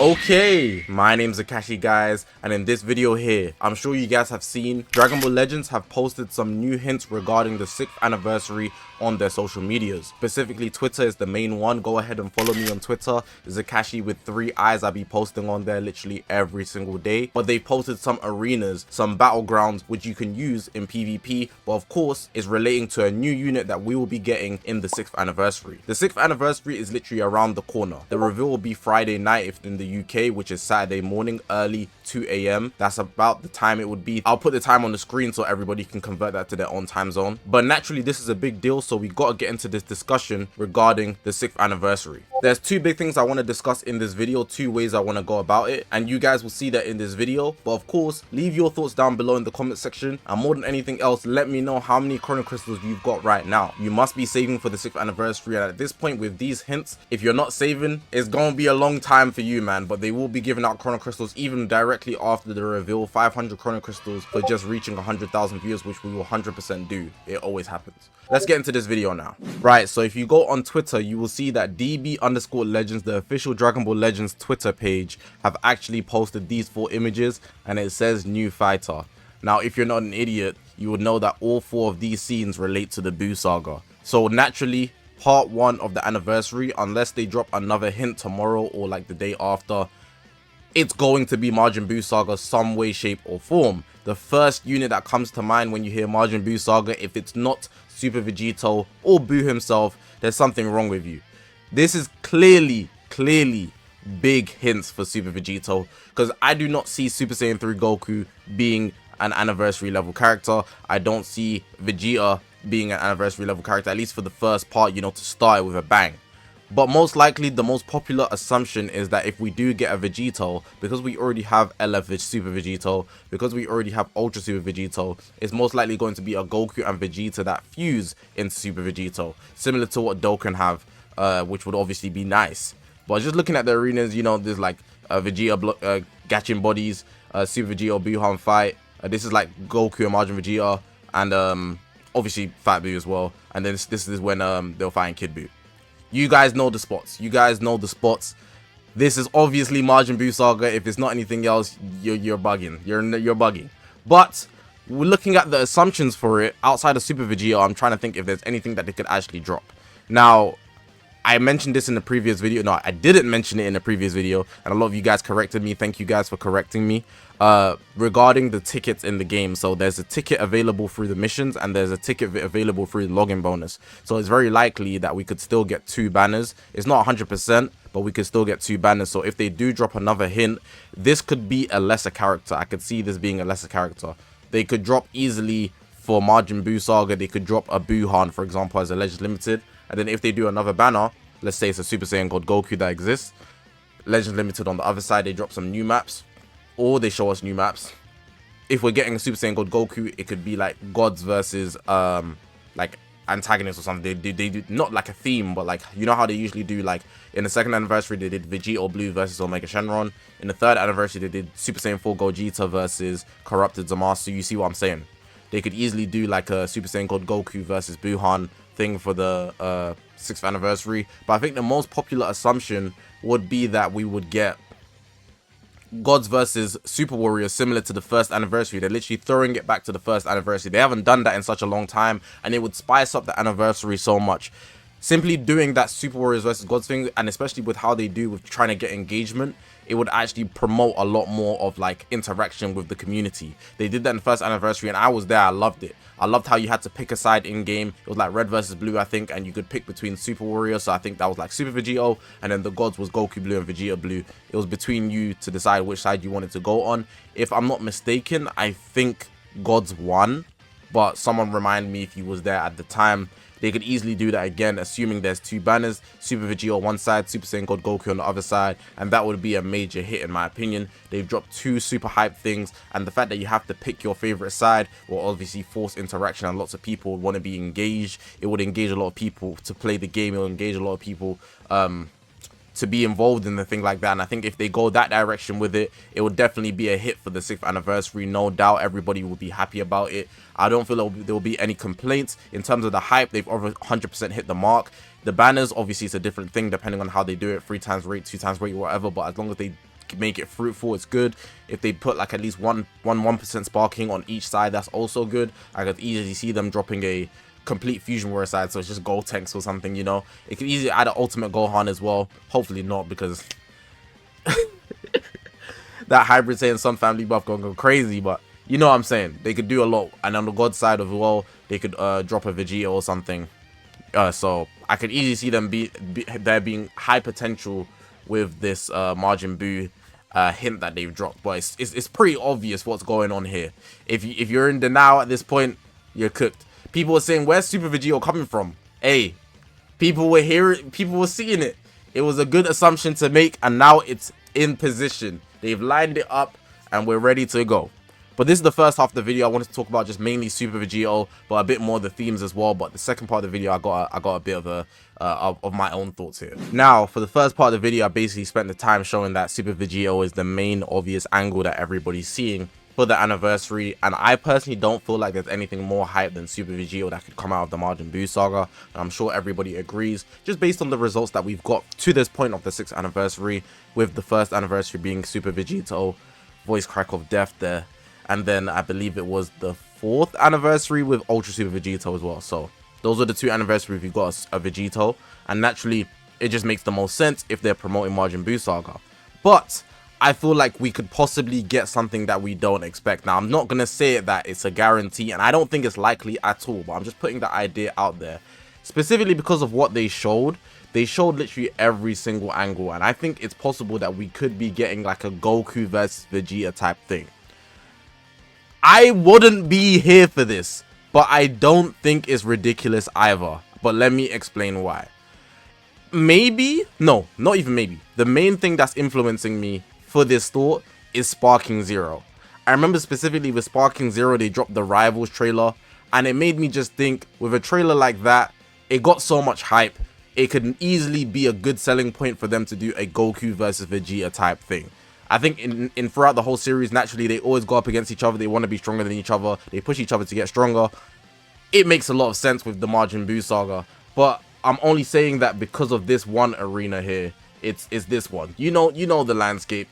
Okay, my name's Akashi guys, and in this video here, I'm sure you guys have seen Dragon Ball Legends have posted some new hints regarding the 6th anniversary on their social medias. Specifically, Twitter is the main one. Go ahead and follow me on Twitter. It's Akashi with 3 eyes. I'll be posting on there literally every single day. But they've posted some arenas, some battlegrounds, which you can use in PvP, but of course, is relating to a new unit that we will be getting in the 6th anniversary. The 6th anniversary is literally around the corner. The reveal will be Friday night if in the UK, which is Saturday morning, early 2 AM. That's about the time it would be. I'll put the time on the screen so everybody can convert that to their own time zone. But naturally, this is a big deal, so we gotta get into this discussion regarding the 6th anniversary. There's 2 big things I want to discuss in this video, 2 ways I want to go about it, and you guys will see that in this video. But of course, leave your thoughts down below in the comment section, and more than anything else, let me know how many chrono crystals you've got right now. You must be saving for the 6th anniversary, and at this point with these hints, if you're not saving, it's gonna be a long time for you, man. But they will be giving out chrono crystals even directly after the reveal. 500 chrono crystals for just reaching 100,000 views, which we will 100% do. It always happens. Let's get into this video now. Right, so if you go on Twitter, you will see that DB_Legends, the official Dragon Ball Legends Twitter page, have actually posted these 4 images, and it says new fighter. Now, if you're not an idiot, you would know that all 4 of these scenes relate to the Buu saga. So naturally, part 1 of the anniversary, unless they drop another hint tomorrow or like the day after, it's going to be Majin Buu Saga some way, shape or form. The first unit that comes to mind when you hear Majin Buu Saga, if it's not Super Vegito or Buu himself, there's something wrong with you. This is clearly big hints for Super Vegito, because I do not see Super Saiyan 3 Goku being an anniversary level character. I don't see Vegeta being an anniversary level character, at least for the first part, you know, to start with a bang. But most likely, the most popular assumption is that if we do get a Vegito, because we already have LF Super Vegito, because we already have Ultra Super Vegito, it's most likely going to be a Goku and Vegeta that fuse into Super Vegito, similar to what Dokkan have, which would obviously be nice. But just looking at the arenas, you know, there's like Vegeta Gachin bodies, Super Vegeta Buuhan fight. This is like Goku and Majin Vegeta, and obviously Fat Buu as well. And then this is when they'll fight Kid Buu. You guys know the spots. You guys know the spots. This is obviously Majin Buu Saga. If it's not anything else, you're bugging. You're bugging. But we're looking at the assumptions for it outside of Super Vegeta. I'm trying to think if there's anything that they could actually drop. Now, I mentioned this in the previous video. No, I didn't mention it in the previous video, and a lot of you guys corrected me. Thank you guys for correcting me. Regarding the tickets in the game, so there's a ticket available through the missions, and there's a ticket available through the login bonus. So it's very likely that we could still get 2 banners. It's not 100%, but we could still get 2 banners. So if they do drop another hint, this could be a lesser character. I could see this being a lesser character. They could drop easily for Majin Buu Saga. They could drop a Buuhan, for example, as a Legends Limited. And then if they do another banner, let's say it's a Super Saiyan God Goku that exists, Legends Limited on the other side, they drop some new maps, or they show us new maps. If we're getting a Super Saiyan God Goku, it could be like gods versus like antagonists or something. They do not like a theme, but like, you know how they usually do, like in the 2nd anniversary they did Vegeta Blue versus Omega Shenron. In the 3rd anniversary they did Super Saiyan 4 Gogeta versus Corrupted Zamasu. You see what I'm saying? They could easily do like a Super Saiyan God Goku versus Buuhan thing for the 6th anniversary. But I think the most popular assumption would be that we would get gods versus super warriors, similar to the 1st anniversary. They're literally throwing it back to the 1st anniversary. They haven't done that in such a long time, and it would spice up the anniversary so much. Simply doing that super warriors versus gods thing, and especially with how they do with trying to get engagement, it would actually promote a lot more of like interaction with the community. They did that in the 1st anniversary, and I was there. I loved it. I loved how you had to pick a side in game. It was like red versus blue, I think, and you could pick between super warriors. So I think that was like Super Vegito, and then the gods was Goku Blue and Vegeta Blue. It was between you to decide which side you wanted to go on. If I'm not mistaken, I think gods won, but someone remind me if you was there at the time. They could easily do that again, assuming there's 2 banners, Super Vegeta on one side, Super Saiyan God Goku on the other side, and that would be a major hit in my opinion. They've dropped 2 super hype things, and the fact that you have to pick your favorite side will obviously force interaction, and lots of people would want to be engaged. It would engage a lot of people to play the game. It will engage a lot of people to be involved in the thing like that. And I think if they go that direction with it, it will definitely be a hit for the 6th anniversary. No doubt everybody will be happy about it. I don't feel there will be any complaints in terms of the hype. They've over 100% hit the mark. The banners, obviously, it's a different thing depending on how they do it. 3 times rate, 2 times rate, whatever. But as long as they make it fruitful, it's good. If they put like at least 1% sparking on each side, that's also good. I could easily see them dropping a complete Fusion Warrior side, so it's just Gotenks or something, you know. It could easily add an Ultimate Gohan as well. Hopefully not, because that Hybrid Saiyan Sun family buff gonna go crazy, but you know what I'm saying. They could do a lot, and on the God side as well, they could drop a Vegeta or something. So I could easily see them there being high potential with this Majin Buu hint that they've dropped. But it's pretty obvious what's going on here. If you're in denial at this point, you're cooked. People were saying, where's Super Vegito coming from? Hey, people were hearing, people were seeing it. It was a good assumption to make, and now it's in position. They've lined it up, and we're ready to go. But this is the first half of the video. I wanted to talk about just mainly Super Vegito, but a bit more of the themes as well. But the second part of the video, I got a bit of of my own thoughts here. Now, for the first part of the video, I basically spent the time showing that Super Vegito is the main obvious angle that everybody's seeing for the anniversary, and I personally don't feel like there's anything more hype than Super Vegito that could come out of the Majin Buu saga, and I'm sure everybody agrees, just based on the results that we've got to this point of the 6th anniversary, with the first anniversary being Super Vegito, voice crack of death there, and then I believe it was the 4th anniversary with Ultra Super Vegito as well. So those are the 2 anniversaries we've got a Vegito, and naturally it just makes the most sense if they're promoting Majin Buu saga. But I feel like we could possibly get something that we don't expect. Now, I'm not going to say that it's a guarantee, and I don't think it's likely at all, but I'm just putting the idea out there. Specifically because of what they showed. They showed literally every single angle, and I think it's possible that we could be getting like a Goku versus Vegeta type thing. I wouldn't be here for this, but I don't think it's ridiculous either. But let me explain why. Maybe, no, not even maybe. The main thing that's influencing me for this thought is Sparking Zero. I remember specifically with Sparking Zero, they dropped the Rivals trailer, and it made me just think, with a trailer like that, it got so much hype, it could easily be a good selling point for them to do a Goku versus Vegeta type thing. I think in throughout the whole series, naturally, they always go up against each other, they want to be stronger than each other, they push each other to get stronger. It makes a lot of sense with the Majin Buu saga, but I'm only saying that because of this one arena here. It's this one. You know the landscape.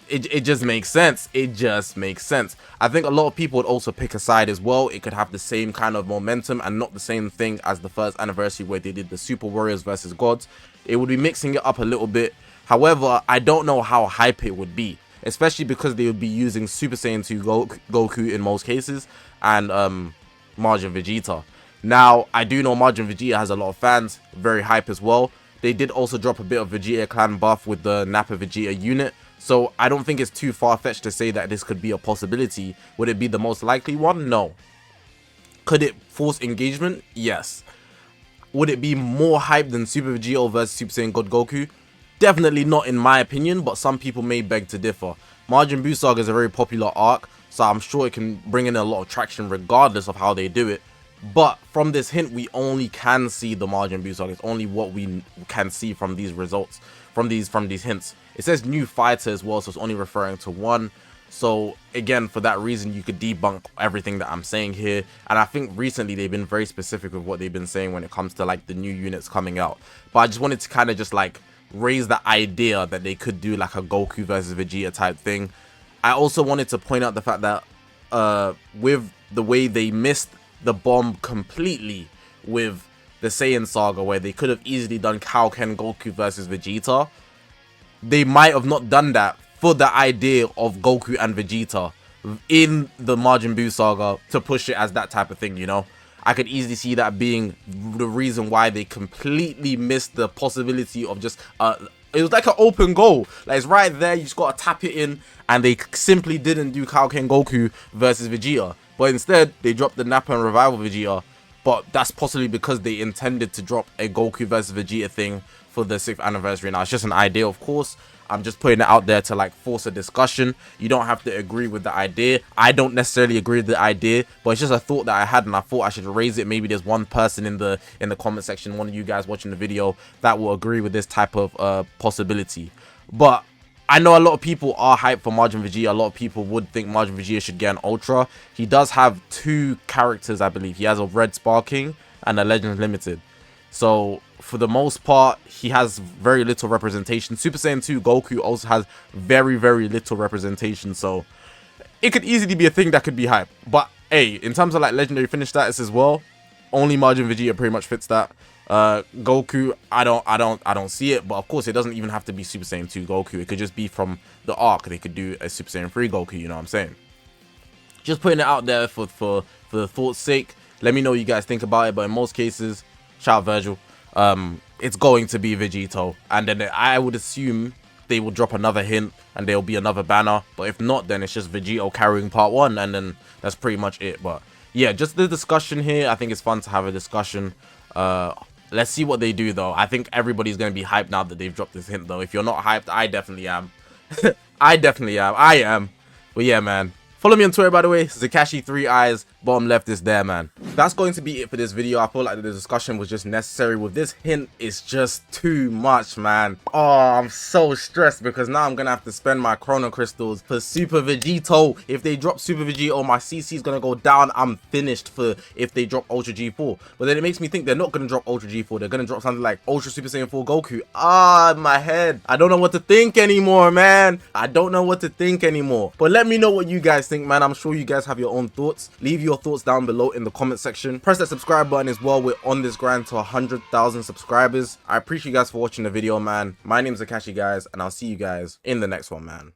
It just makes sense. It just makes sense. I think a lot of people would also pick a side as well. It could have the same kind of momentum and not the same thing as the first anniversary where they did the Super Warriors versus Gods. It would be mixing it up a little bit. However, I don't know how hype it would be, especially because they would be using Super Saiyan 2 Goku in most cases, and Majin Vegeta. Now, I do know Majin Vegeta has a lot of fans, very hype as well. They did also drop a bit of Vegeta Clan buff with the Nappa Vegeta unit, so I don't think it's too far-fetched to say that this could be a possibility. Would it be the most likely one? No. Could it force engagement? Yes. Would it be more hype than Super Vegeta versus Super Saiyan God Goku? Definitely not in my opinion, but some people may beg to differ. Majin Buu Saga is a very popular arc, so I'm sure it can bring in a lot of traction regardless of how they do it. But from this hint, we only can see the Majin Buu saga. It's only what we can see from these results, from these hints. It says new fighter as well, so it's only referring to one. So again, for that reason, you could debunk everything that I'm saying here. And I think recently they've been very specific with what they've been saying when it comes to like the new units coming out. But I just wanted to kind of just like raise the idea that they could do like a Goku versus Vegeta type thing. I also wanted to point out the fact that with the way they missed the bomb completely with the Saiyan saga, where they could have easily done Kaioken Goku versus Vegeta, they might have not done that for the idea of Goku and Vegeta in the Majin Buu saga to push it as that type of thing, you know. I could easily see that being the reason why they completely missed the possibility of just it was like an open goal, like it's right there, you just gotta tap it in, and they simply didn't do Kaioken Goku versus Vegeta. But instead, they dropped the Nappa and Revival Vegeta. But that's possibly because they intended to drop a Goku versus Vegeta thing for the 6th anniversary. Now, it's just an idea, of course. I'm just putting it out there to like force a discussion. You don't have to agree with the idea. I don't necessarily agree with the idea, but it's just a thought that I had, and I thought I should raise it. Maybe there's one person in the comment section, one of you guys watching the video, that will agree with this type of possibility. But I know a lot of people are hyped for Majin Vegeta. A lot of people would think Majin Vegeta should get an Ultra. He does have 2 characters, I believe. He has a Red Sparking and a Legends Limited. So for the most part, he has very little representation. Super Saiyan 2 Goku also has very, very little representation, so it could easily be a thing that could be hype. But hey, in terms of like legendary finish status as well, only Majin Vegeta pretty much fits that. Goku, I don't see it, but of course it doesn't even have to be Super Saiyan 2 Goku. It could just be from the arc. They could do a Super Saiyan 3 Goku, you know what I'm saying? Just putting it out there for the thought's sake. Let me know what you guys think about it, but in most cases, shout out Virgil, it's going to be Vegito, and then I would assume they will drop another hint and there'll be another banner, but if not, then it's just Vegito carrying part 1, and then that's pretty much it. But yeah, just the discussion here, I think it's fun to have a discussion. Let's see what they do though. I think everybody's going to be hyped now that they've dropped this hint though. If you're not hyped, I definitely am. I am. But yeah, man, follow me on Twitter, by the way, Zakashi 3 eyes, bottom left is there, man. That's going to be it for this video. I feel like the discussion was just necessary. With this hint, it's just too much, man. Oh, I'm so stressed because now I'm gonna have to spend my Chrono Crystals for Super Vegito. If they drop Super Vegito, my CC is gonna go down. I'm finished for if they drop Ultra G4. But then it makes me think they're not gonna drop Ultra G4. They're gonna drop something like Ultra Super Saiyan 4 Goku. Ah, in my head, I don't know what to think anymore, man. I don't know what to think anymore. But let me know what you guys think, man. I'm sure you guys have your own thoughts. Leave your thoughts down below in the comment section. Press that subscribe button as well. We're on this grind to 100,000 subscribers. I appreciate you guys for watching the video, man. My name's Akashi, guys, and I'll see you guys in the next one, man.